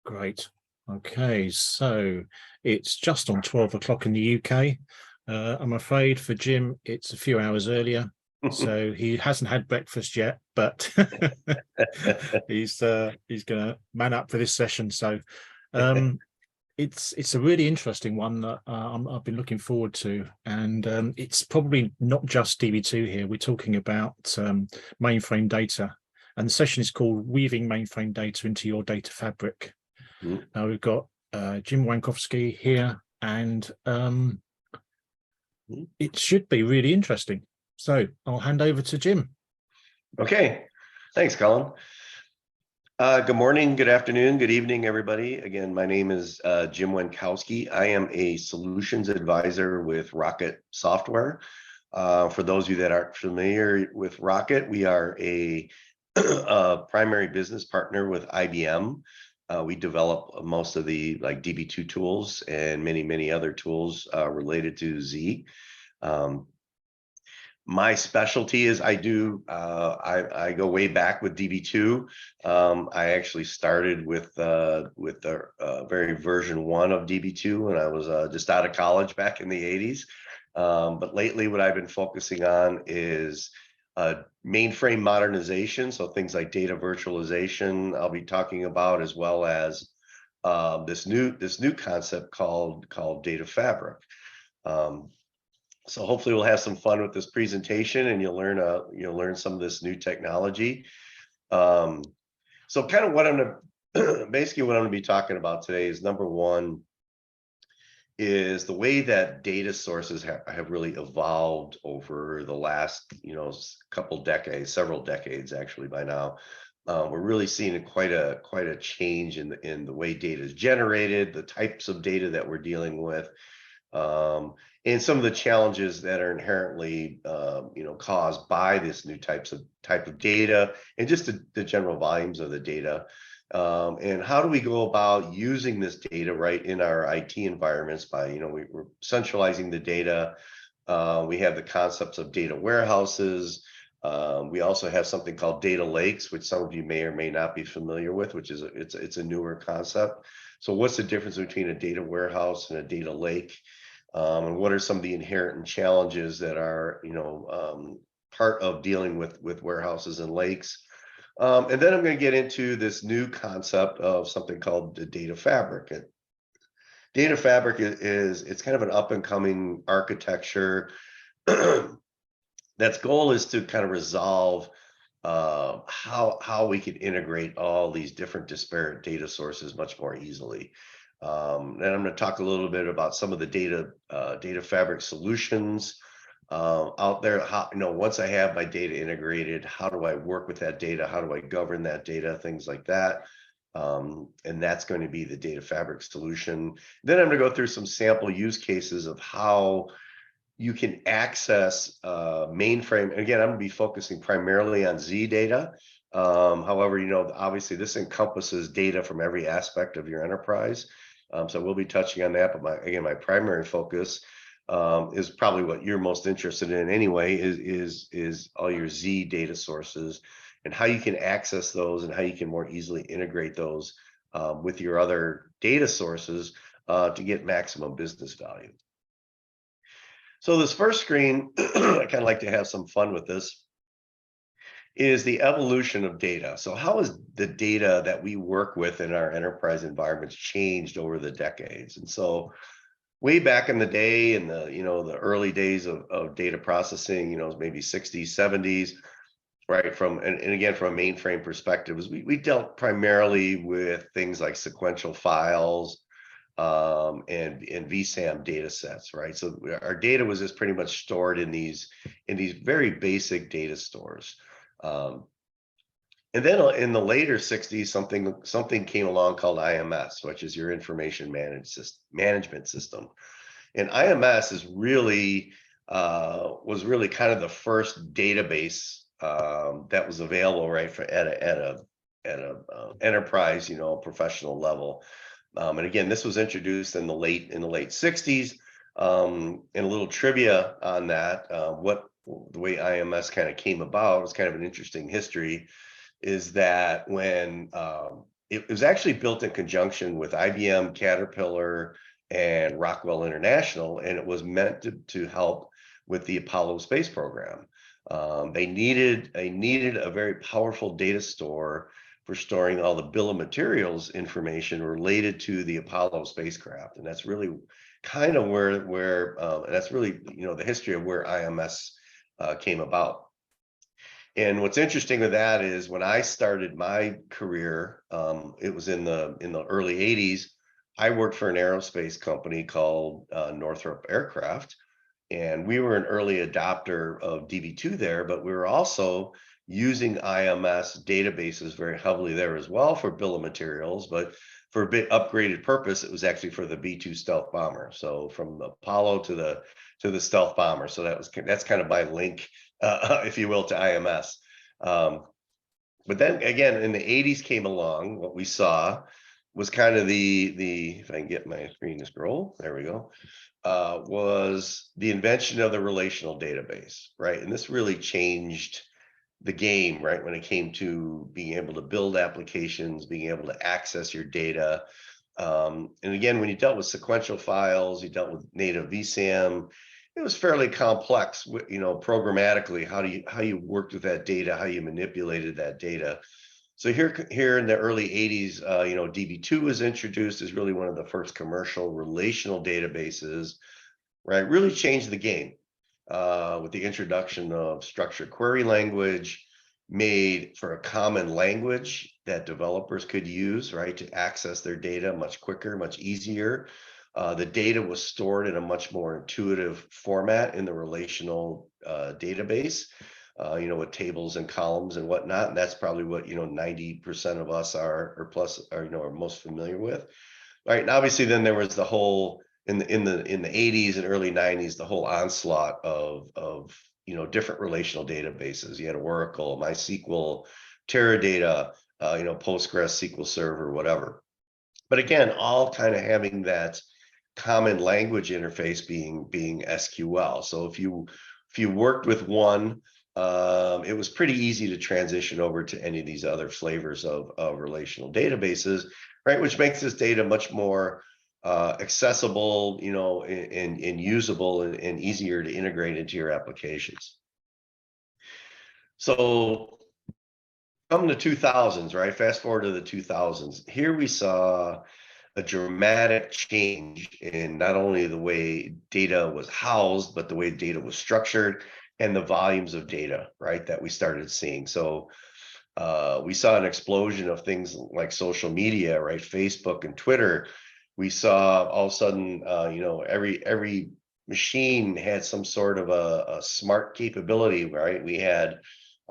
Great. Okay, so it's just on 12 o'clock in the UK. I'm afraid for Jim, it's a few hours earlier, so he hasn't had breakfast yet, but he's going to man up for this session. So it's a really interesting one that I've been looking forward to, and it's probably not just DB2 here. We're talking about mainframe data, and the session is called Weaving Mainframe Data into Your Data Fabric. We've got Jim Wankowski here, and it should be really interesting. So I'll hand over to Jim. Okay, thanks, Colin. Good morning, good afternoon, good evening, everybody. Again, my name is Jim Wankowski. I am a solutions advisor with Rocket Software. For those of you that aren't familiar with Rocket, we are a primary business partner with IBM. We develop most of the DB2 tools and many other tools related to Z. My specialty is I go way back with DB2. I actually started with the very version 1 of DB2 when I was just out of college back in the 80s. But lately what I've been focusing on is mainframe modernization, so things like data virtualization I'll be talking about, as well as this new concept called Data Fabric. So hopefully we'll have some fun with this presentation, and you'll learn some of this new technology. So kind of what I'm going to be talking about today is, number one, is the way that data sources have really evolved over the last couple decades, several decades actually by now. We're really seeing quite a change in the way data is generated, the types of data that we're dealing with, and some of the challenges that are inherently caused by this new type of data, and just the general volumes of the data. And how do we go about using this data right in our IT environments by, we're centralizing the data. We have the concepts of data warehouses. We also have something called data lakes, which some of you may or may not be familiar with, which is it's a newer concept. So what's the difference between a data warehouse and a data lake? And what are some of the inherent challenges that are, part of dealing with warehouses and lakes? And then I'm going to get into this new concept of something called the data fabric. And data fabric it's kind of an up and coming architecture that's goal is to kind of resolve how we can integrate all these different disparate data sources much more easily. And I'm going to talk a little bit about some of the data fabric solutions out there. How, once I have my data integrated, how do I work with that data? How do I govern that data? Things like that. And that's going to be the data fabric solution. Then I'm going to go through some sample use cases of how you can access mainframe. And again, I'm going to be focusing primarily on Z data. However, obviously this encompasses data from every aspect of your enterprise. So we'll be touching on that. But my primary focus is probably what you're most interested in anyway, is all your Z data sources and how you can access those and how you can more easily integrate those with your other data sources to get maximum business value. So this first screen, I kind of like to have some fun with this, is the evolution of data. So how has the data that we work with in our enterprise environments changed over the decades? And so way back in the day, in the early days of data processing, maybe 60s, 70s, right? And again, from a mainframe perspective, we dealt primarily with things like sequential files and vSAM data sets, right? So our data was just pretty much stored in these very basic data stores. And then in the later 60s, something came along called IMS, which is your information management system. And IMS is really was really kind of the first database that was available, right, at a enterprise, professional level. And again, this was introduced in the late 60s. And a little trivia on that, the way IMS kind of came about was kind of an interesting history, is that when it was actually built in conjunction with IBM, Caterpillar, and Rockwell International, and it was meant to help with the Apollo space program. They needed a very powerful data store for storing all the bill of materials information related to the Apollo spacecraft, and that's really kind of where and that's really, you know, the history of where IMS came about. And what's interesting with that is when I started my career, it was in the early 80s. I worked for an aerospace company called Northrop Aircraft, and we were an early adopter of DB2 there, but we were also using IMS databases very heavily there as well for bill of materials, but for a bit upgraded purpose, it was actually for the B-2 stealth bomber. So from the Apollo to the stealth bomber. So that's kind of my link, if you will, to IMS. But then again, in the 80s came along, what we saw was kind of the if I can get my screen to scroll, there we go, was the invention of the relational database, right? And this really changed the game, right? When it came to being able to build applications, being able to access your data. And again, when you dealt with sequential files, you dealt with native VSAM, it was fairly complex, you know, programmatically, how you worked with that data, how you manipulated that data. So here in the early 80s, you know, DB2 was introduced as really one of the first commercial relational databases, right? Really changed the game with the introduction of structured query language, made for a common language that developers could use, right, to access their data much quicker, much easier. The data was stored in a much more intuitive format in the relational database, you know, with tables and columns and whatnot. And that's probably what, you know, 90% of us are, or plus, are, you know, are most familiar with. Right. And obviously then there was the whole, in the 80s and early 90s, the whole onslaught of you know, different relational databases. You had Oracle, MySQL, Teradata, you know, Postgres, SQL Server, whatever. But again, all kind of having that common language interface being SQL. So if you worked with one, it was pretty easy to transition over to any of these other flavors of relational databases, right? Which makes this data much more accessible, you know, and usable and easier to integrate into your applications. So come the 2000s, right? Fast forward to the 2000s. Here we saw a dramatic change in not only the way data was housed, but the way data was structured and the volumes of data, right, that we started seeing. So we saw an explosion of things like social media, right? Facebook and Twitter. We saw all of a sudden, you know, every machine had some sort of a smart capability, right? We had,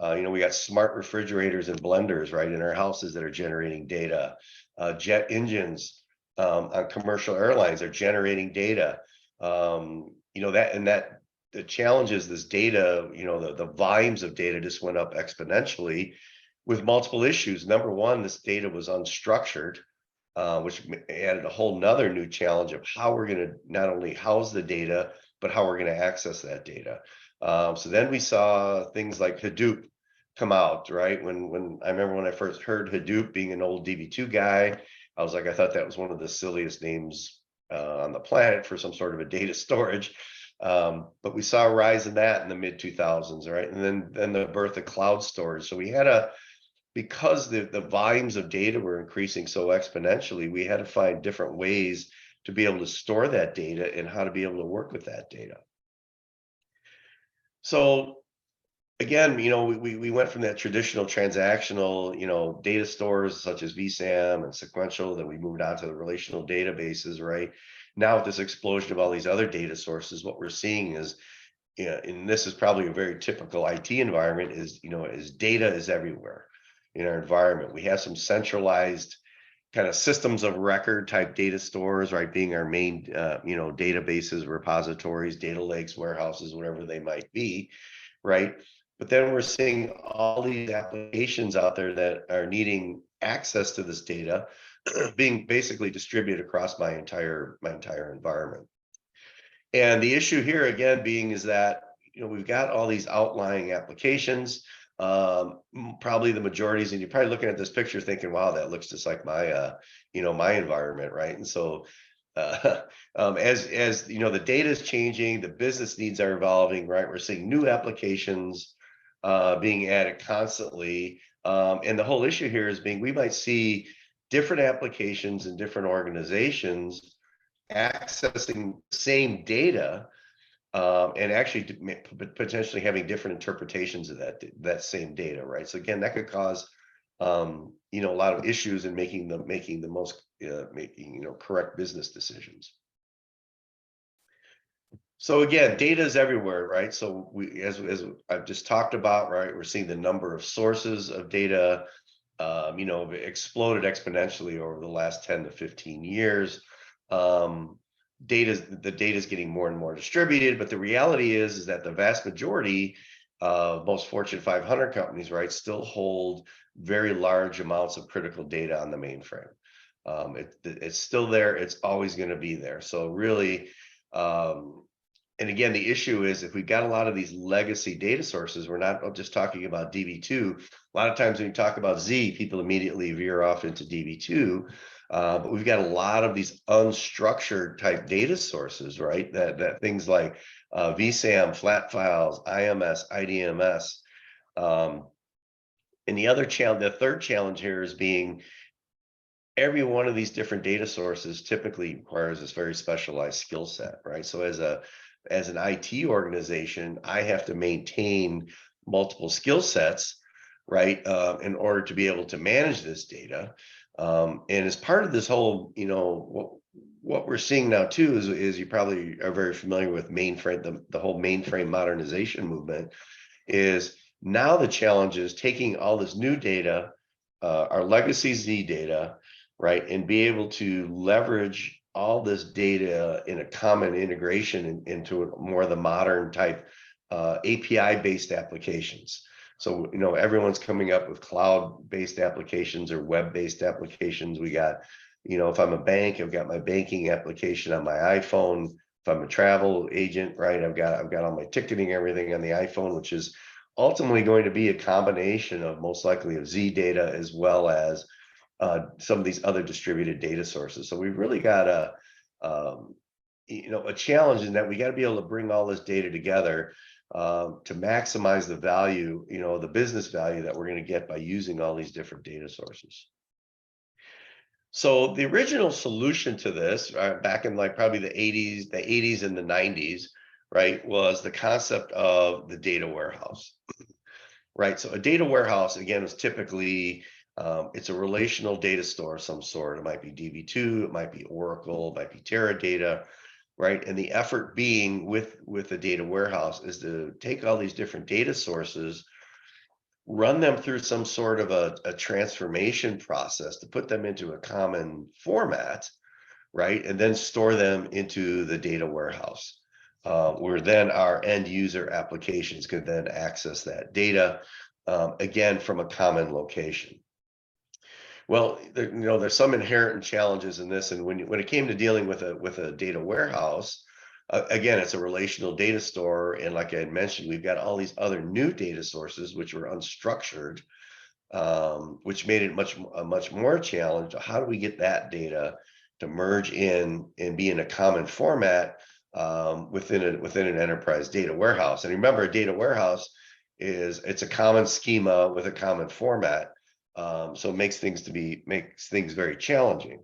you know, we got smart refrigerators and blenders, right, in our houses that are generating data. Jet engines on commercial airlines are generating data. You know, that the challenge is this data, you know, the volumes of data just went up exponentially with multiple issues. Number one, this data was unstructured, which added a whole nother new challenge of how we're going to not only house the data, but how we're going to access that data. So then we saw things like Hadoop come out, right? When I remember when I first heard Hadoop, being an old DB2 guy, I was like, I thought that was one of the silliest names on the planet for some sort of a data storage. But we saw a rise in that in the mid 2000s, right? And then the birth of cloud storage. So we had because the volumes of data were increasing so exponentially, we had to find different ways to be able to store that data and how to be able to work with that data. So again, you know, we went from that traditional transactional, you know, data stores such as VSAM and sequential, then we moved on to the relational databases, right? Now with this explosion of all these other data sources, what we're seeing is, yeah, and this is probably a very typical IT environment, is, you know, is data is everywhere in our environment. We have some centralized kind of systems of record type data stores, right, being our main, you know, databases, repositories, data lakes, warehouses, whatever they might be, right? But then we're seeing all these applications out there that are needing access to this data being basically distributed across my entire environment. And the issue here again being is that, you know, we've got all these outlying applications. probably the majorities, and you're probably looking at this picture thinking, wow, that looks just like my, my environment, right? And so, as you know, the data is changing, the business needs are evolving, right? We're seeing new applications being added constantly, and the whole issue here is we might see different applications and different organizations accessing the same data, and actually potentially having different interpretations of that same data, right? So again, that could cause a lot of issues in making the most correct business decisions. So again, data is everywhere, right? So as I've just talked about, right, we're seeing the number of sources of data, exploded exponentially over the last 10 to 15 years. The data is getting more and more distributed, but the reality is that the vast majority of most Fortune 500 companies, right, still hold very large amounts of critical data on the mainframe. It's still there. It's always going to be there. So really, and again, the issue is if we've got a lot of these legacy data sources, we're not just talking about DB2. A lot of times when you talk about Z, people immediately veer off into DB2. But we've got a lot of these unstructured type data sources, right? That things like VSAM, flat files, IMS, IDMS. And the third challenge here is every one of these different data sources typically requires this very specialized skill set, right? So as an IT organization, I have to maintain multiple skill sets, right, in order to be able to manage this data. And as part of this whole, what we're seeing now too is you probably are very familiar with mainframe, the whole mainframe modernization movement. Is now the challenge is taking all this new data, our legacy Z data, right, and be able to leverage all this data in a common integration into more of the modern type API-based applications. So, everyone's coming up with cloud-based applications or web-based applications. We got, if I'm a bank, I've got my banking application on my iPhone. If I'm a travel agent, right, I've got all my ticketing, everything on the iPhone, which is ultimately going to be a combination of most likely of Z data as well as some of these other distributed data sources. So we've really got a challenge in that we got to be able to bring all this data together to maximize the value, the business value that we're going to get by using all these different data sources. So the original solution to this, back in like probably the 80s and the 90s, right, was the concept of the data warehouse, right? So a data warehouse, again, is typically it's a relational data store of some sort. It might be DB2, it might be Oracle, it might be Teradata, right? And the effort being with the data warehouse is to take all these different data sources, run them through some sort of a transformation process to put them into a common format, right? And then store them into the data warehouse, where then our end user applications could then access that data, again, from a common location. Well, there's some inherent challenges in this, and when it came to dealing with a data warehouse, again, it's a relational data store, and like I had mentioned, we've got all these other new data sources which were unstructured, which made it a much more challenge. How do we get that data to merge in and be in a common format within an enterprise data warehouse? And remember, a data warehouse it's a common schema with a common format. So it makes things very challenging.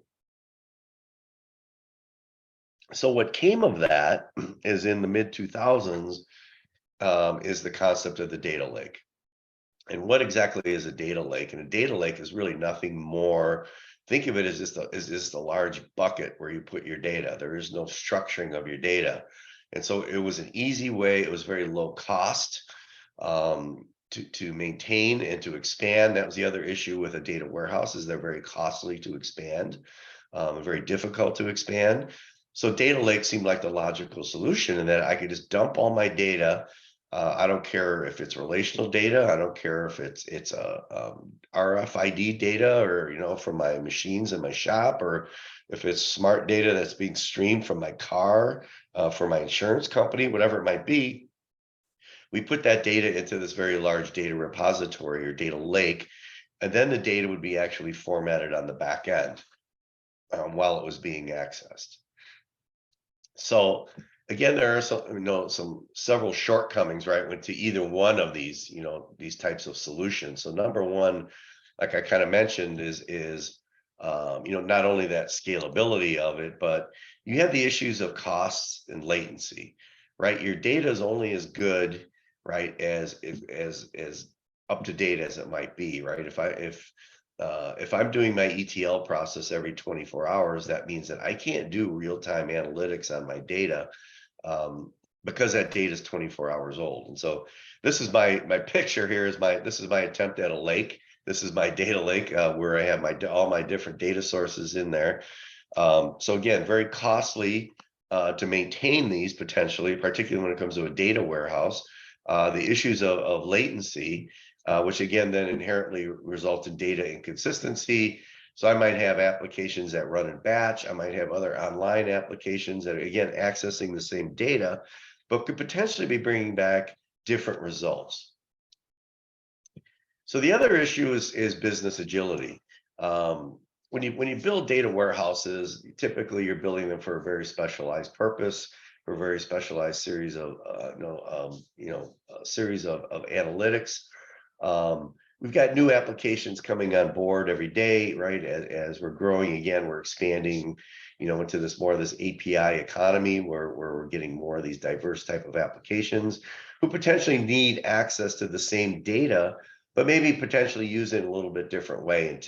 So what came of that is in the mid 2000s is the concept of the data lake. And what exactly is a data lake? And a data lake is really nothing more. Think of it as just a large bucket where you put your data. There is no structuring of your data. And so it was an easy way. It was very low cost to maintain and to expand. That was the other issue with a data warehouse, is they're very costly to expand, very difficult to expand. So data lake seemed like the logical solution, and that I could just dump all my data. I don't care if it's relational data. I don't care if it's RFID data, or from my machines in my shop, or if it's smart data that's being streamed from my car for my insurance company, whatever it might be. We put that data into this very large data repository or data lake, and then the data would be actually formatted on the back end while it was being accessed. So again, there are some several shortcomings, right, to either one of these, these types of solutions. So number one, like I kind of mentioned, is not only that scalability of it, but you have the issues of costs and latency, right? Your data is only as good, right, as up to date as it might be, right? If I'm doing my ETL process every 24 hours, that means that I can't do real-time analytics on my data because that data is 24 hours old. And so this is my picture here this is my attempt at a lake. This is my data lake where I have all my different data sources in there. So again, very costly to maintain these potentially, particularly when it comes to a data warehouse. The issues of latency, which again then inherently result in data inconsistency. So I might have applications that run in batch. I might have other online applications that are, again, accessing the same data, but could potentially be bringing back different results. So the other issue is business agility. When you build data warehouses, typically you're building them for a very specialized purpose, for a very specialized series of analytics. We've got new applications coming on board every day, right? As we're growing again, we're expanding, into this API economy where we're getting more of these diverse type of applications who potentially need access to the same data, but maybe potentially use it in a little bit different way. And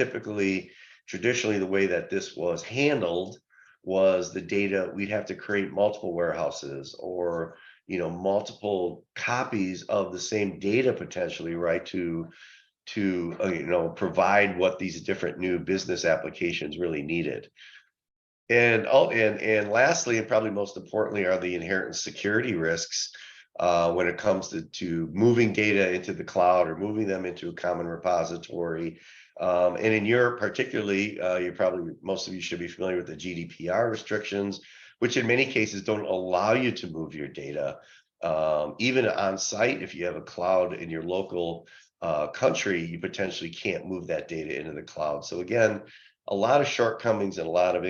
traditionally, the way that this was handled was the data, we'd have to create multiple warehouses or, multiple copies of the same data potentially, right, to provide what these different new business applications really needed. And lastly, and probably most importantly, are the inherent security risks when it comes to moving data into the cloud or moving them into a common repository. And in Europe, particularly, most of you should be familiar with the GDPR restrictions, which in many cases don't allow you to move your data. Even on site, if you have a cloud in your local country, you potentially can't move that data into the cloud. So again, a lot of shortcomings and a lot of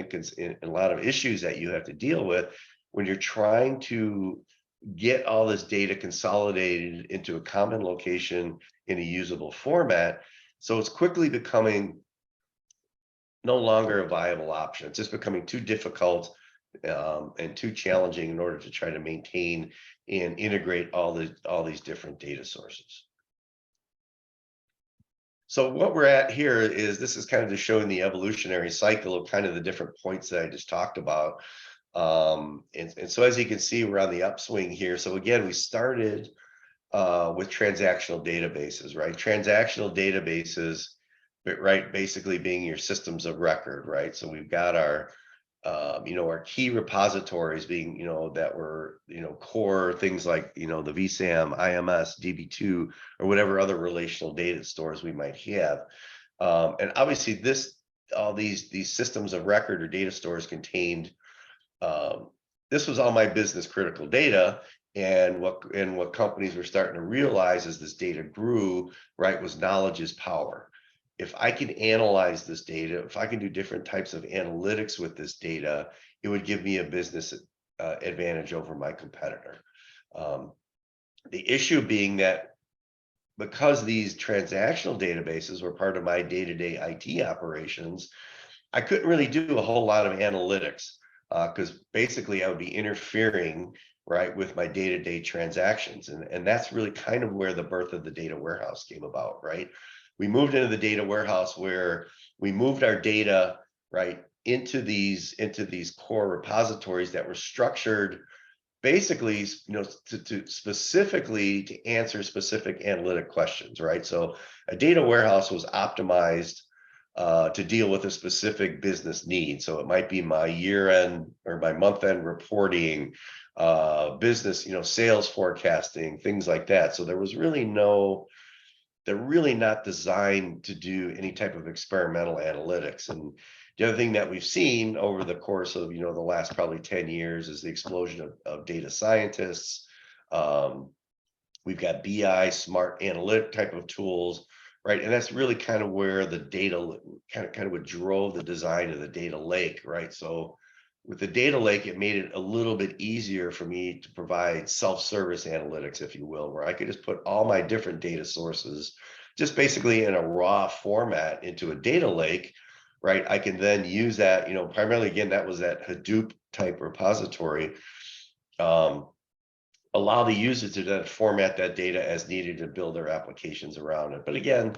issues that you have to deal with when you're trying to get all this data consolidated into a common location in a usable format. So it's quickly becoming no longer a viable option. It's just becoming too difficult and too challenging in order to try to maintain and integrate all these different data sources. So what we're at here is this is kind of just showing the evolutionary cycle of kind of the different points that I just talked about. And so as you can see, we're on the upswing here. So again, we started with transactional databases, right? Transactional databases, right, basically being your systems of record, right? So we've got our key repositories being, that were, core things like, the vSAM, IMS, DB2, or whatever other relational data stores we might have. And obviously all these systems of record or data stores contained, this was all my business critical data. And what companies were starting to realize as this data grew, right, was knowledge is power. If I can analyze this data, if I can do different types of analytics with this data, it would give me a business advantage over my competitor. The issue being that because these transactional databases were part of my day-to-day IT operations, I couldn't really do a whole lot of analytics because basically I would be interfering, right, with my day-to-day transactions. And that's really kind of where the birth of the data warehouse came about, right? We moved into the data warehouse where we moved our data, right, into these core repositories that were structured basically, to specifically to answer specific analytic questions, right? So a data warehouse was optimized to deal with a specific business need. So it might be my year-end or my month-end reporting, business, sales forecasting, things like that. So there was really they're really not designed to do any type of experimental analytics. And the other thing that we've seen over the course of, the last probably 10 years is the explosion of data scientists, We've got BI, smart analytic type of tools, right? And that's really kind of where the data kind of what drove the design of the data lake, right? So with the data lake, it made it a little bit easier for me to provide self-service analytics, if you will, where I could just put all my different data sources just basically in a raw format into a data lake, right? I can then use that, primarily, again, that was that Hadoop type repository. Allow the user to then format that data as needed to build their applications around it. But again,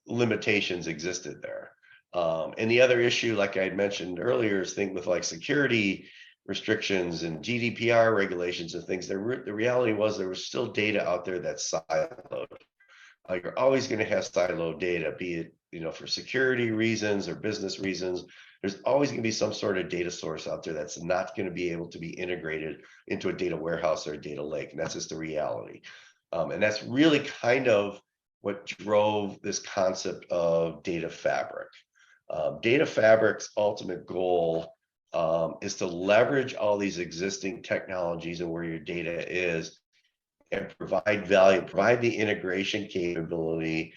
limitations existed there. And the other issue, like I had mentioned earlier, is think with like security restrictions and GDPR regulations and things. The reality was there was still data out there that's siloed. You're always going to have siloed data, be it for security reasons or business reasons. There's always going to be some sort of data source out there that's not going to be able to be integrated into a data warehouse or a data lake, and that's just the reality. And that's really kind of what drove this concept of data fabric. Data fabric's ultimate goal is to leverage all these existing technologies and where your data is and provide value, provide the integration capability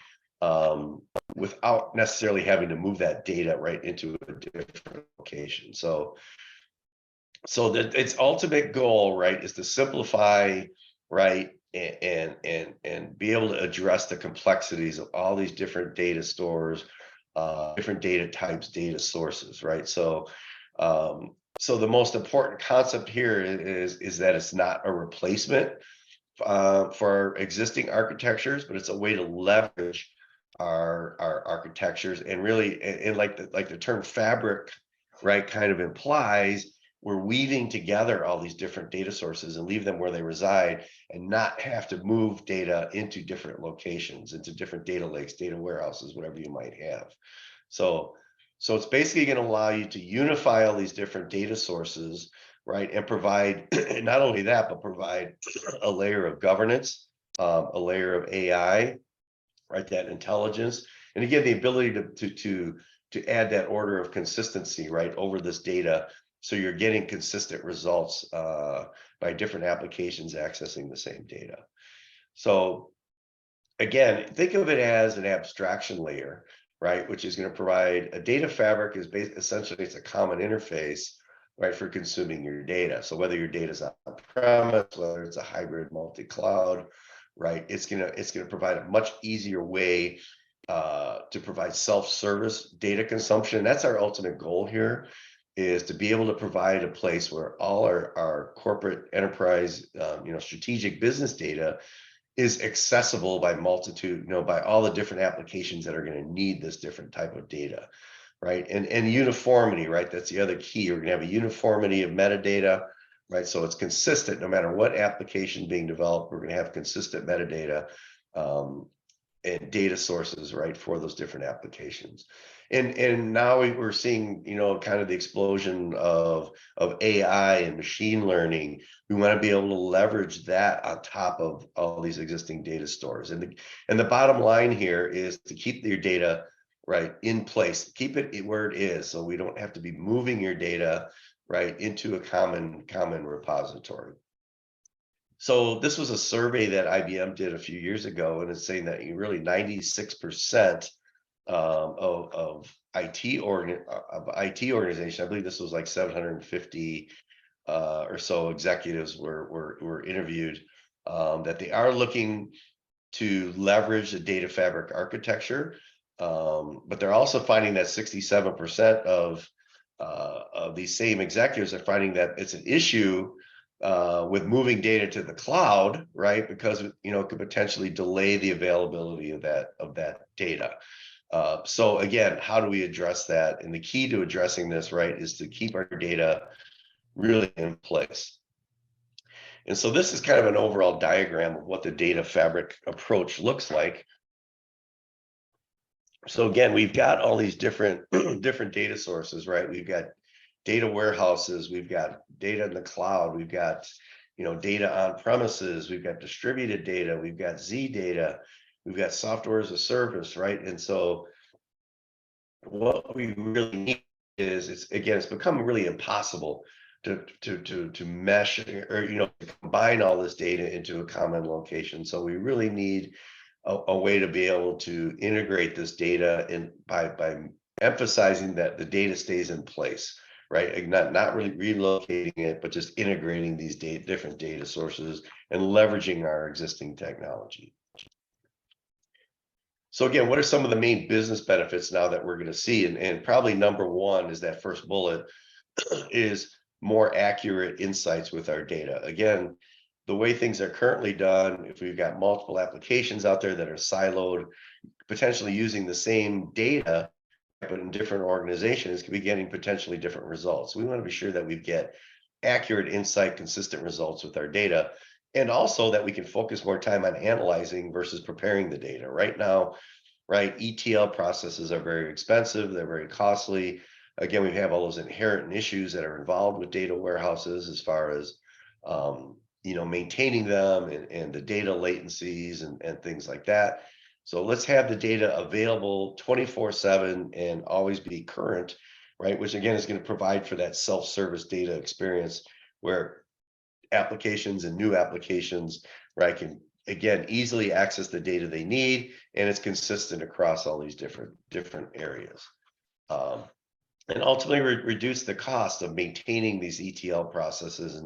without necessarily having to move that data right into a different location. So that its ultimate goal, right, is to simplify, right, and be able to address the complexities of all these different data stores, different data types, data sources, right? So the most important concept here is that it's not a replacement for existing architectures, but it's a way to leverage our architectures and really, and like the term fabric, right, kind of implies, we're weaving together all these different data sources and leave them where they reside and not have to move data into different locations, into different data lakes, data warehouses, whatever you might have. So it's basically going to allow you to unify all these different data sources, right, and provide not only that, but provide a layer of governance, a layer of AI, right, that intelligence, and again, the ability to add that order of consistency, right, over this data, so you're getting consistent results by different applications accessing the same data. So again, think of it as an abstraction layer, right, which is going to provide a data fabric is essentially it's a common interface, right, for consuming your data. So whether your data is on premise, whether it's a hybrid multi-cloud, right, it's gonna provide a much easier way to provide self-service data consumption. That's our ultimate goal here, is to be able to provide a place where all our corporate enterprise, strategic business data is accessible by multitude, by all the different applications that are going to need this different type of data, right? And uniformity, right? That's the other key. We're going to have a uniformity of metadata, right? So it's consistent no matter what application being developed. We're going to have consistent metadata and data sources, right, for those different applications. And now we're seeing, kind of the explosion of AI and machine learning. We want to be able to leverage that on top of all these existing data stores. And the bottom line here is to keep your data, right, in place, keep it where it is, so we don't have to be moving your data, right, into a common repository. So this was a survey that IBM did a few years ago, and it's saying that really 96% of IT organizations, I believe this was like 750 or so executives were interviewed, that they are looking to leverage the data fabric architecture, but they're also finding that 67% of these same executives are finding that it's an issue with moving data to the cloud, right? Because it could potentially delay the availability of that data. So again, how do we address that? And the key to addressing this, right, is to keep our data really in place. And so this is kind of an overall diagram of what the data fabric approach looks like. So again, we've got all these different data sources, right? We've got data warehouses, we've got data in the cloud, we've got data on premises, we've got distributed data, we've got Z data, we've got software as a service, right? And so what we really need is, it's become really impossible to mesh, or to combine all this data into a common location. So we really need a way to be able to integrate this data in by emphasizing that the data stays in place, right? And not really relocating it, but just integrating these different data sources and leveraging our existing technology. So again, what are some of the main business benefits now that we're going to see? And probably number one is that first bullet is more accurate insights with our data. Again, the way things are currently done, if we've got multiple applications out there that are siloed, potentially using the same data, but in different organizations, could be getting potentially different results. We want to be sure that we get accurate insight, consistent results with our data, and also that we can focus more time on analyzing versus preparing the data. Right now, right, ETL processes are very expensive, they're very costly. Again, we have all those inherent issues that are involved with data warehouses as far as maintaining them and the data latencies and things like that. So let's have the data available 24/7 and always be current, right? Which again is going to provide for that self-service data experience where applications and new applications, right, can again easily access the data they need, and it's consistent across all these different areas. And ultimately reduce the cost of maintaining these ETL processes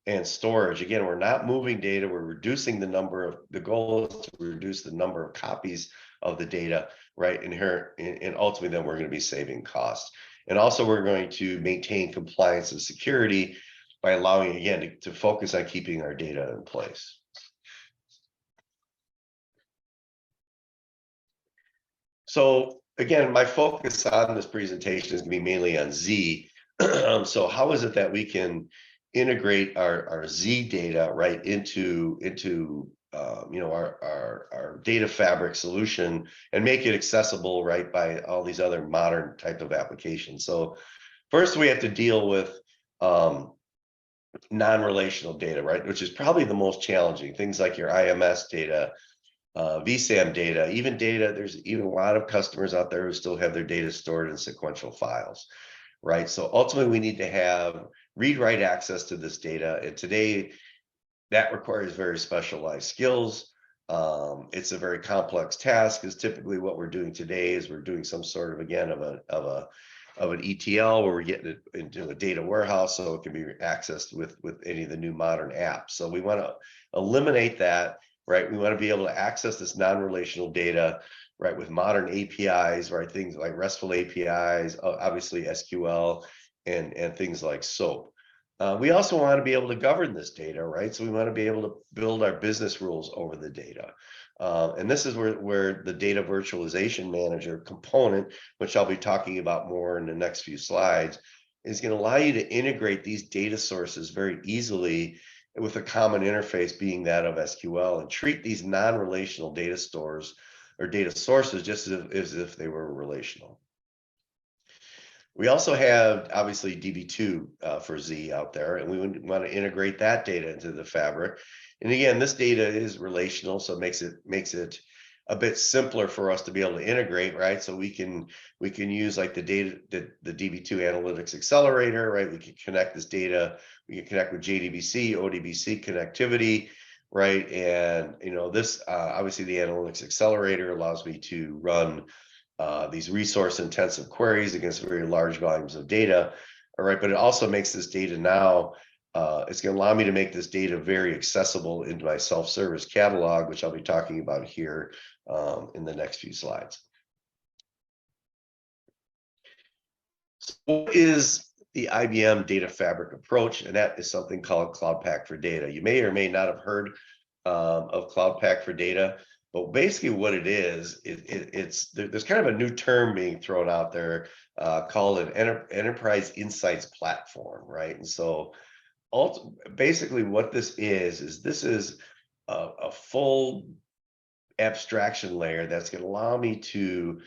and storage. Again, we're not moving data, we're reducing the goal is to reduce the number of copies of the data, right? And ultimately then we're going to be saving costs. And also we're going to maintain compliance and security by allowing, again, to focus on keeping our data in place. So again, my focus on this presentation is going to be mainly on Z. So how is it that we can integrate our Z data right into our data fabric solution and make it accessible right by all these other modern type of applications? So first we have to deal with non-relational data, right, which is probably the most challenging. Things like your IMS data, VSAM data, even data. There's even a lot of customers out there who still have their data stored in sequential files, right? So ultimately we need to have read-write access to this data. And today that requires very specialized skills. It's a very complex task, because typically what we're doing today is we're doing some sort of, again, of an ETL where we're getting it into a data warehouse so it can be accessed with any of the new modern apps. So we want to eliminate that, right? We want to be able to access this non-relational data, right, with modern APIs, right? Things like RESTful APIs, obviously SQL, and things like SOAP. We also want to be able to govern this data, right? So we want to be able to build our business rules over the data. And this is where the data virtualization manager component, which I'll be talking about more in the next few slides, is going to allow you to integrate these data sources very easily with a common interface being that of SQL, and treat these non-relational data stores or data sources just as if they were relational. We also have obviously DB2 for Z out there, and we want to integrate that data into the fabric. And again, this data is relational, so it makes it a bit simpler for us to be able to integrate, right? So we can use like the DB2 Analytics Accelerator, right? We can connect this data, we can connect with JDBC, ODBC connectivity, right? And this obviously the Analytics Accelerator allows me to run these resource intensive queries against very large volumes of data. All right, but it also makes this data now, it's going to allow me to make this data very accessible into my self-service catalog, which I'll be talking about here in the next few slides. So what is the IBM Data Fabric approach? And that is something called Cloud Pak for Data. You may or may not have heard of Cloud Pak for Data. But basically what it is, there's kind of a new term being thrown out there called an enterprise insights platform, right? And so basically what this is a full abstraction layer that's going to allow me to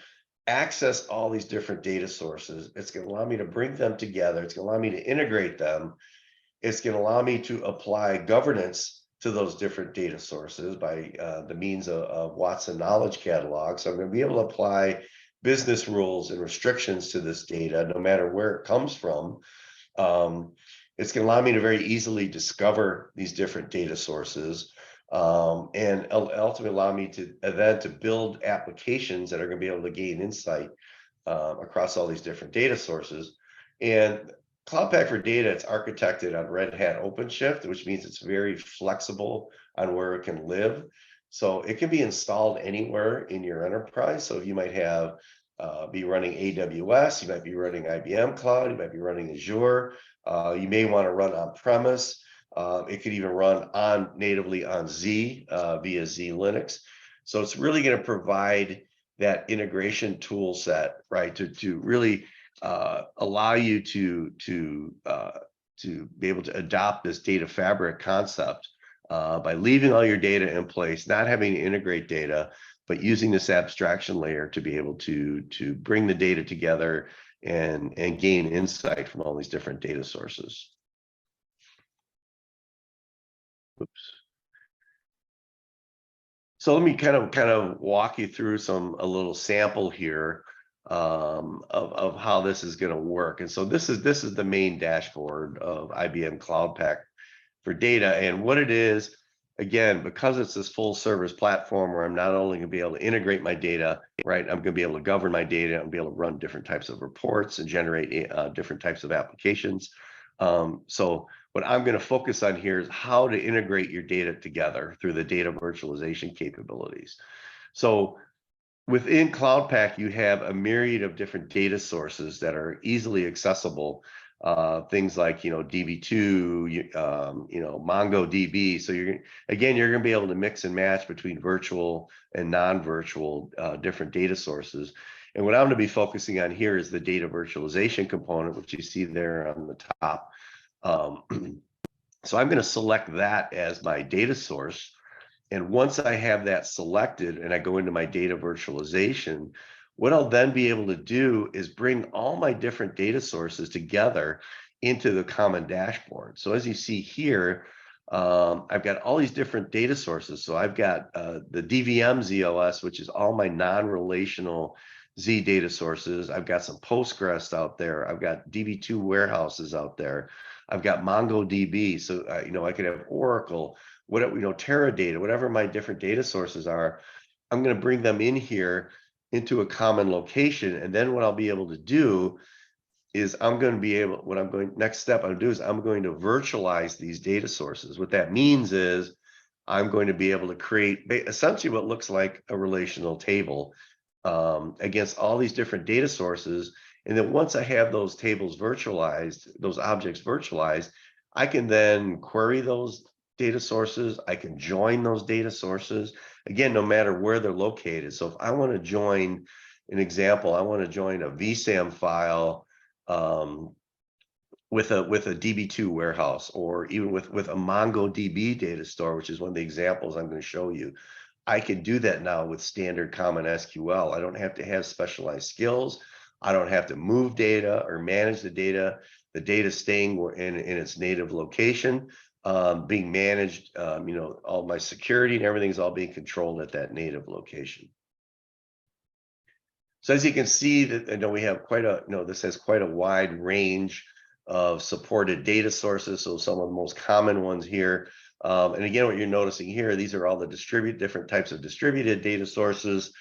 access all these different data sources. It's going to allow me to bring them together. It's going to allow me to integrate them. It's going to allow me to apply governance to those different data sources by the means of Watson Knowledge Catalog. So I'm going to be able to apply business rules and restrictions to this data, no matter where it comes from. It's going to allow me to very easily discover these different data sources, and ultimately allow me to then to build applications that are going to be able to gain insight across all these different data sources. And Cloud Pak for Data, it's architected on Red Hat OpenShift, which means it's very flexible on where it can live. So it can be installed anywhere in your enterprise. So you might have be running AWS, you might be running IBM Cloud, you might be running Azure, you may want to run on premise. It could even run natively on Z via Z Linux. So it's really going to provide that integration tool set, right, to really allow you to be able to adopt this data fabric concept by leaving all your data in place, not having to integrate data, but using this abstraction layer to be able to bring the data together and gain insight from all these different data sources. Oops. So let me kind of walk you through a little sample here of how this is going to work. And so this is the main dashboard of IBM Cloud Pak for Data. And what it is, again, because it's this full service platform where I'm not only going to be able to integrate my data, right, I'm going to be able to govern my data, I'm going to be able to run different types of reports and generate different types of applications. So what I'm going to focus on here is how to integrate your data together through the data virtualization capabilities. So within Cloud Pak, you have a myriad of different data sources that are easily accessible. Things like, DB2, MongoDB. So you're going to be able to mix and match between virtual and non-virtual different data sources. And what I'm going to be focusing on here is the data virtualization component, which you see there on the top. So I'm going to select that as my data source. And once I have that selected and I go into my data virtualization, what I'll then be able to do is bring all my different data sources together into the common dashboard. So as you see here, I've got all these different data sources. So I've got the DVM ZOS, which is all my non-relational Z data sources. I've got some Postgres out there. I've got DB2 warehouses out there. I've got MongoDB. So, I could have Oracle, Teradata, whatever my different data sources are. I'm going to bring them in here into a common location. And then what I'll be able to do is next step I'm going to do is I'm going to virtualize these data sources. What that means is I'm going to be able to create essentially what looks like a relational table against all these different data sources. And then once I have those tables virtualized, those objects virtualized, I can then query those data sources. I can join those data sources, again, no matter where they're located. So if I want to join, an example, I want to join a VSAM file with a DB2 warehouse, or even with a MongoDB data store, which is one of the examples I'm going to show you. I can do that now with standard common SQL. I don't have to have specialized skills. I don't have to move data or manage the data. The data staying in its native location, being managed, all my security and everything's all being controlled at that native location. So as you can see, that we have this has quite a wide range of supported data sources. So some of the most common ones here. And again, what you're noticing here, these are all the different types of distributed data sources.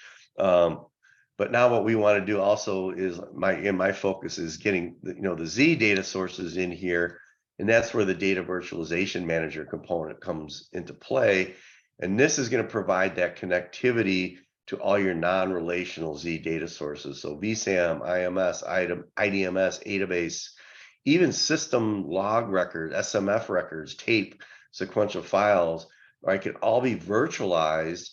But now what we want to do also is my focus is getting the Z data sources in here. And that's where the data virtualization manager component comes into play. And this is going to provide that connectivity to all your non-relational Z data sources. So VSAM, IMS, IDMS, database, even system log records, SMF records, tape, sequential files, right, can all be virtualized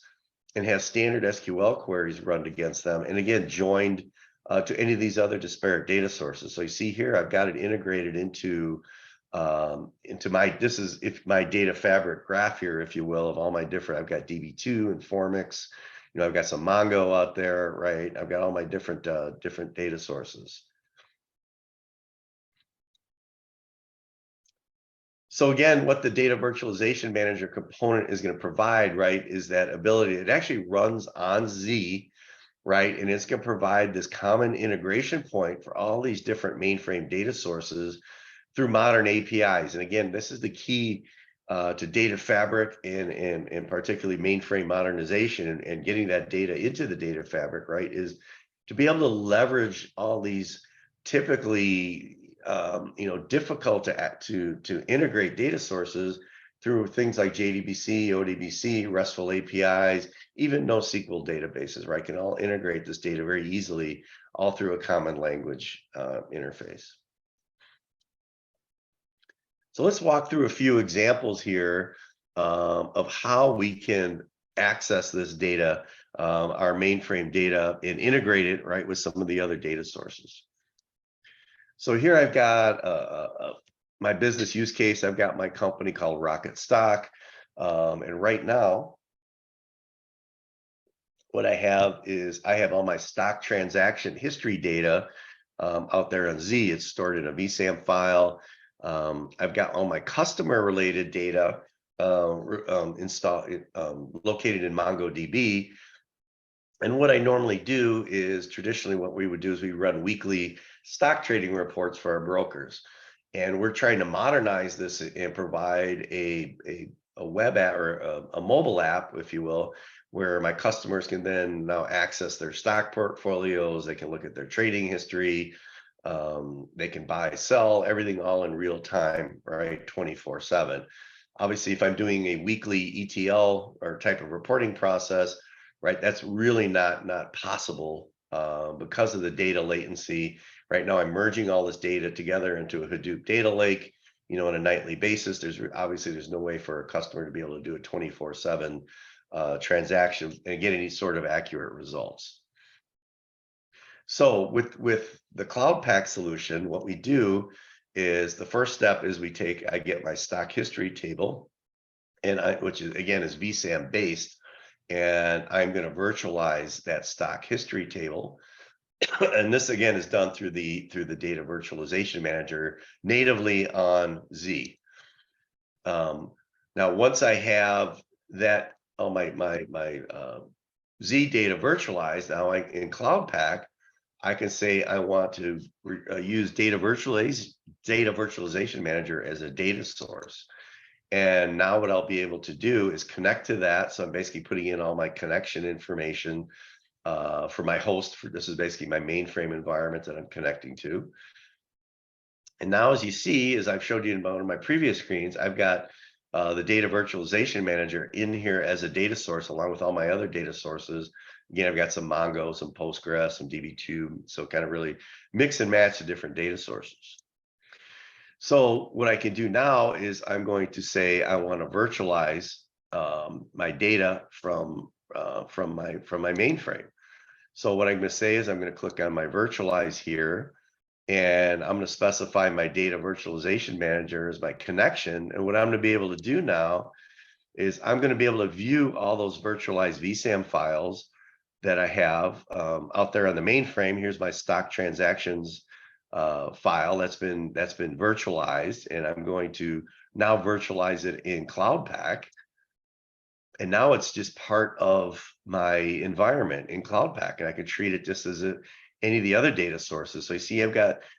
and have standard SQL queries run against them. And again, joined to any of these other disparate data sources. So you see here, I've got it integrated into my data fabric graph here, if you will, of all my different, I've got DB2 and Formix, I've got some Mongo out there, right? I've got all my different data sources. So again, what the data virtualization manager component is going to provide, right, is that ability. It actually runs on Z, right? And it's going to provide this common integration point for all these different mainframe data sources through modern APIs. And again, this is the key to data fabric and particularly mainframe modernization and getting that data into the data fabric, right? Is to be able to leverage all these typically difficult to integrate data sources through things like JDBC, ODBC, RESTful APIs, even NoSQL databases, right? Can all integrate this data very easily, all through a common language interface. So let's walk through a few examples here of how we can access this data, our mainframe data, and integrate it, right, with some of the other data sources. So here I've got my business use case. I've got my company called Rocket Stock. And right now, what I have is I have all my stock transaction history data out there on Z. It's stored in a VSAM file. I've got all my customer related data located in MongoDB. And what I normally do is traditionally what we would do is we run weekly stock trading reports for our brokers. And we're trying to modernize this and provide a web app or a mobile app, if you will, where my customers can then now access their stock portfolios. They can look at their trading history. They can buy, sell, everything all in real time, right? 24/7. Obviously, if I'm doing a weekly ETL or type of reporting process, right, that's really not possible because of the data latency. Right now, I'm merging all this data together into a Hadoop data lake, on a nightly basis. There's no way for a customer to be able to do a 24/7 transaction and get any sort of accurate results. So with the Cloud Pak solution, what we do is the first step is I get my stock history table, which is again is VSAM based, and I'm going to virtualize that stock history table. And this again is done through the data virtualization manager natively on Z. Now, once I have that my Z data virtualized, now in Cloud Pak, I can say I want to use data virtualization manager as a data source. And now what I'll be able to do is connect to that. So I'm basically putting in all my connection information for my host. This is basically my mainframe environment that I'm connecting to. And now, as you see, as I've showed you in one of my previous screens, I've got the data virtualization manager in here as a data source, along with all my other data sources. Again, I've got some Mongo, some Postgres, some DB2, so kind of really mix and match the different data sources. So what I can do now is I'm going to say I want to virtualize my data from my mainframe. So what I'm going to say is I'm going to click on my virtualize here, and I'm going to specify my data virtualization manager as my connection. And what I'm going to be able to do now is I'm going to be able to view all those virtualized VSAM files that I have out there on the mainframe. Here's my stock transactions file that's been virtualized, and I'm going to now virtualize it in Cloud Pak. And now it's just part of my environment in Cloud Pak, and I can treat it just as any of the other data sources. So you see,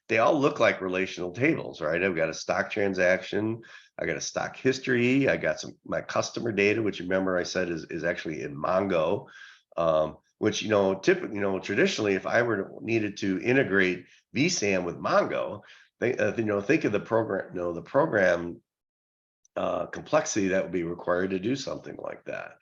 they all look like relational tables, right? I've got a stock transaction, I got a stock history, I got my customer data, which remember I said is actually in Mongo, which typically, traditionally, if I needed to integrate VSAM with Mongo, think of the program, the program complexity that would be required to do something like that.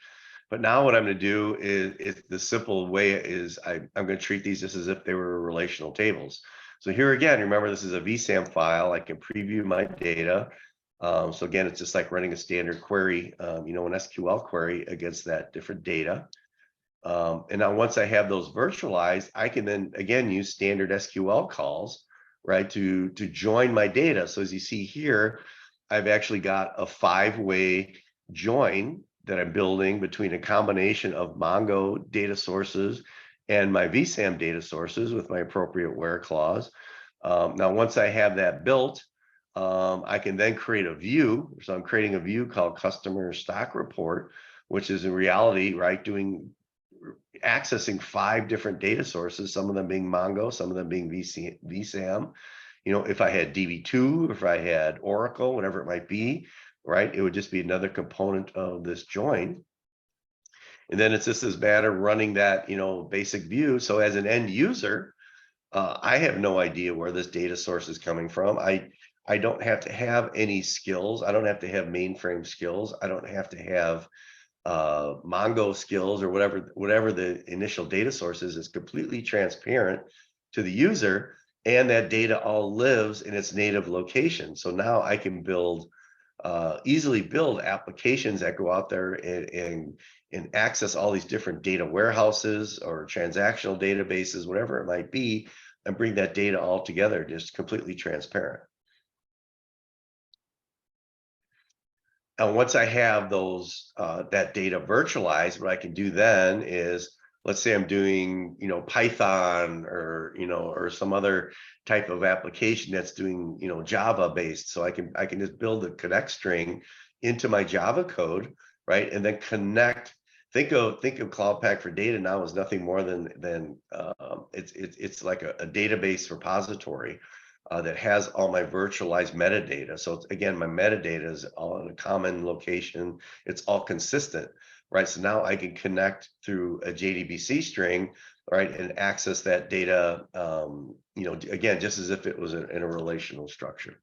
But now what I'm going to do is the simple way is I'm going to treat these just as if they were relational tables. So here again, remember, this is a VSAM file. I can preview my data. So again, it's just like running a standard query, an SQL query against that different data. And now once I have those virtualized, I can then again use standard SQL calls, right, to join my data. So as you see here, I've actually got a 5-way join that I'm building between a combination of Mongo data sources and my VSAM data sources with my appropriate where clause. Now, once I have that built, I can then create a view. So I'm creating a view called Customer Stock Report, which is in reality, right, accessing 5 different data sources, some of them being Mongo, some of them being VSAM. if I had DB2, if I had Oracle, whatever it might be, right? It would just be another component of this join. And then it's just this matter running that, basic view. So as an end user, I have no idea where this data source is coming from. I don't have to have any skills. I don't have to have mainframe skills. I don't have to have Mongo skills or whatever the initial data source is. It's completely transparent to the user, and that data all lives in its native location. So now I can easily build applications that go out there and access all these different data warehouses or transactional databases, whatever it might be, and bring that data all together, just completely transparent. And once I have that data virtualized, what I can do then is, let's say I'm doing, Python or some other type of application that's doing, Java based. So I can just build a connect string into my Java code, right? And then connect. Think of Cloud Pak for Data now as nothing more than it's like a database repository that has all my virtualized metadata. So again, my metadata is all in a common location. It's all consistent, right? So now I can connect through a JDBC string, right, and access that data, again, just as if it was in a relational structure.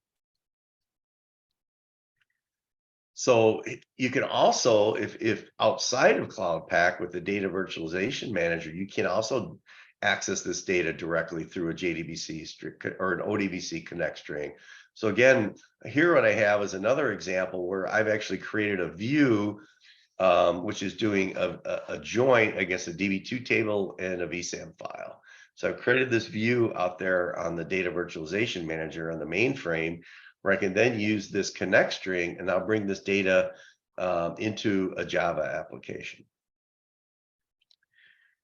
So you can also, if outside of Cloud Pak with the data virtualization manager, you can also access this data directly through a JDBC string or an ODBC connect string. So again, here what I have is another example where I've actually created a view, which is doing a join against a DB2 table and a VSAM file. So I've created this view out there on the data virtualization manager on the mainframe, where I can then use this connect string and I'll bring this data into a Java application.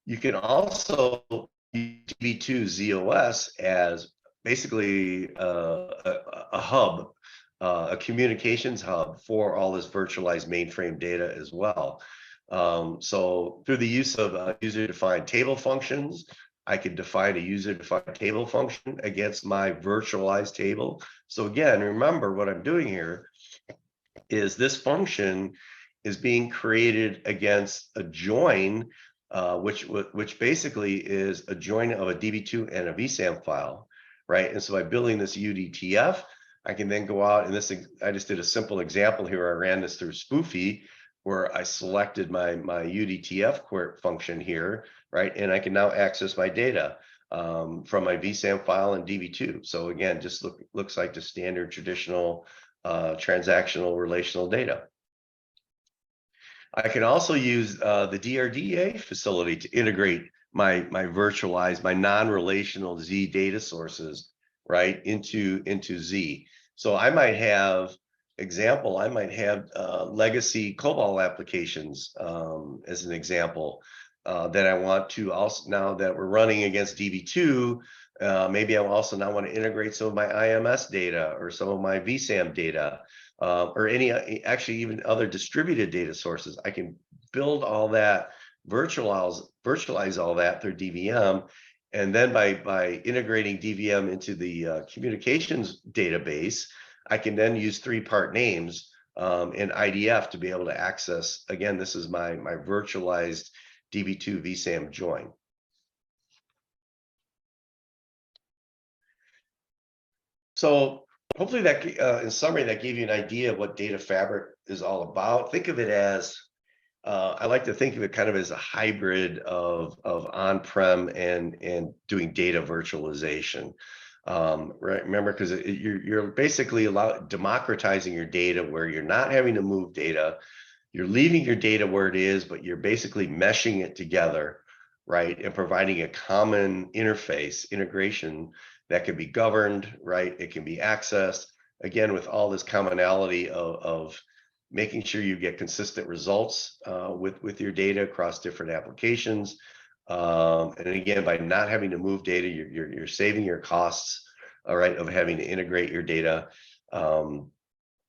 You can also use DB2 ZOS as basically a hub, a communications hub for all this virtualized mainframe data as well. So through the use of user-defined table functions, I can define a user-defined table function against my virtualized table. So again, remember what I'm doing here is this function is being created against a join, which basically is a join of a DB2 and a VSAM file, right? And so by building this UDTF, I can then go out, and I just did a simple example here. I ran this through Spoofy, where I selected my UDTF function here, right? And I can now access my data from my VSAM file and DB2. So again, just looks like the standard traditional transactional relational data. I can also use the DRDA facility to integrate my virtualized, my non-relational Z data sources, right, into Z. So I might have legacy COBOL applications as an example that I want to also, now that we're running against DB2, maybe I also now want to integrate some of my IMS data or some of my VSAM data, or actually even other distributed data sources. I can build all that, virtualize all that through DVM. And then by integrating DVM into the communications database, I can then use three-part names in IDF to be able to access, again, this is my virtualized DB2 VSAM join. So hopefully that, in summary, that gave you an idea of what Data Fabric is all about. Think of it as, I like to think of it kind of as a hybrid of on-prem and doing data virtualization. Right? Remember, because you're basically democratizing your data where you're not having to move data. You're leaving your data where it is, but you're basically meshing it together, right? And providing a common integration that can be governed, right? It can be accessed, again, with all this commonality of making sure you get consistent results with your data across different applications. And again, by not having to move data, you're saving your costs, all right, of having to integrate your data.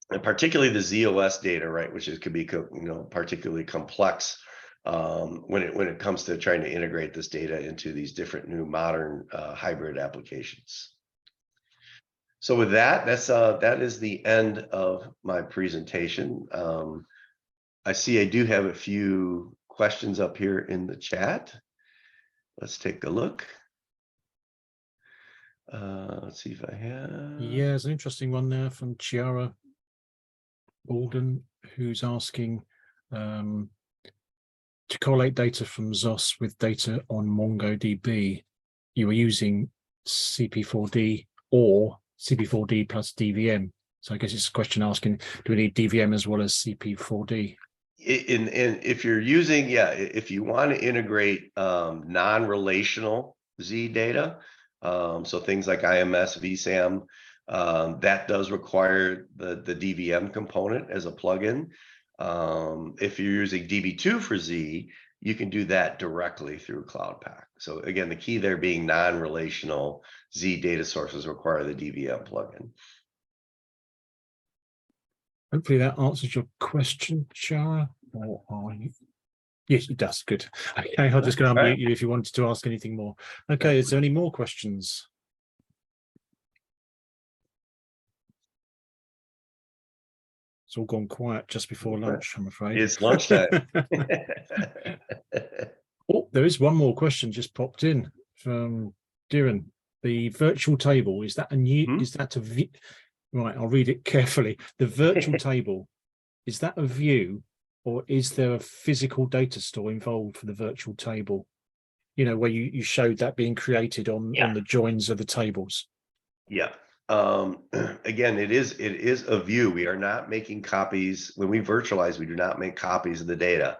And particularly the ZOS data, right, which could be particularly complex when it comes to trying to integrate this data into these different new modern hybrid applications. So with that, that is the end of my presentation. I see I do have a few questions up here in the chat. Let's take a look. Let's see if I have. Yeah, there's an interesting one there from Chiara Alden, who's asking to correlate data from ZOS with data on MongoDB. You were using CP4D or CP4D plus DVM. So I guess it's a question asking, do we need DVM as well as CP4D? In if you're using, if you want to integrate non-relational Z data, so things like IMS, VSAM, that does require the DVM component as a plugin. If you're using DB2 for Z, you can do that directly through Cloud Pak. So again, the key there being non-relational Z data sources require the DVM plugin. Hopefully that answers your question, Chara. Or are you? Yes, it does. Good. Okay, I'm just going to unmute you if you wanted to ask anything more. Okay, is there any more questions? It's all gone quiet just before lunch, I'm afraid. It's lunchtime. Oh, there is one more question just popped in from Diran. The virtual table, is that a new, is that a, right, I'll read it carefully. The virtual table, is that a view or is there a physical data store involved for the virtual table? You know, where you showed that being created on the joins of the tables. Yeah. Again, it is a view. We are not making copies. When we virtualize, we do not make copies of the data,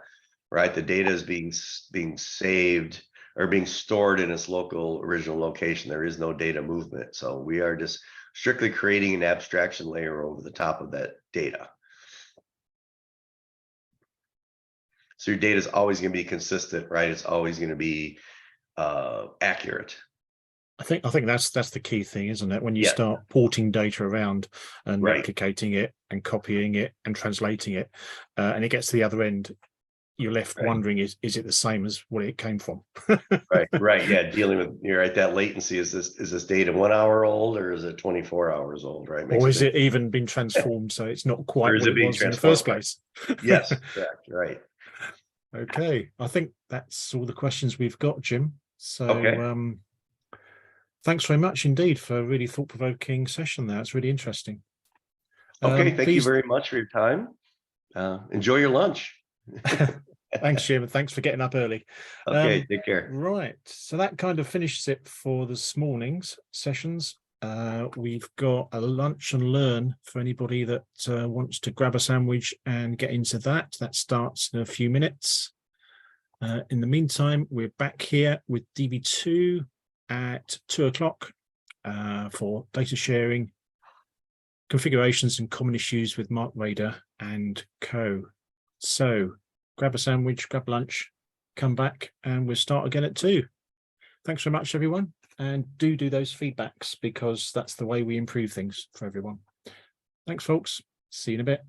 right? The data is being saved or being stored in its local original location. There is no data movement. So we are just strictly creating an abstraction layer over the top of that data. So your data is always going to be consistent, right? It's always going to be accurate. I think that's the key thing, isn't it? When you start porting data around and replicating it and copying it and translating it, and it gets to the other end, you're left wondering, is it the same as what it came from? Right. Yeah, dealing with, you're right, that latency, is this data 1 hour old or is it 24 hours old, right? Or is it even been transformed so it's not quite what it was in the first place? Yes, correct, right. Okay, I think that's all the questions we've got, Jim. So thanks very much indeed for a really thought-provoking session there. It's really interesting. Okay, thank you very much for your time. Enjoy your lunch. Thanks, Jim, and thanks for getting up early. Okay, take care. Right, so that kind of finishes it for this morning's sessions. We've got a lunch and learn for anybody that wants to grab a sandwich and get into that. That starts in a few minutes. In the meantime, we're back here with DB2 at 2 o'clock for data sharing, configurations and common issues with Mark Rader and co. So grab a sandwich, grab lunch, come back, and we'll start again at 2. Thanks very much, everyone. And do those feedbacks because that's the way we improve things for everyone. Thanks, folks. See you in a bit.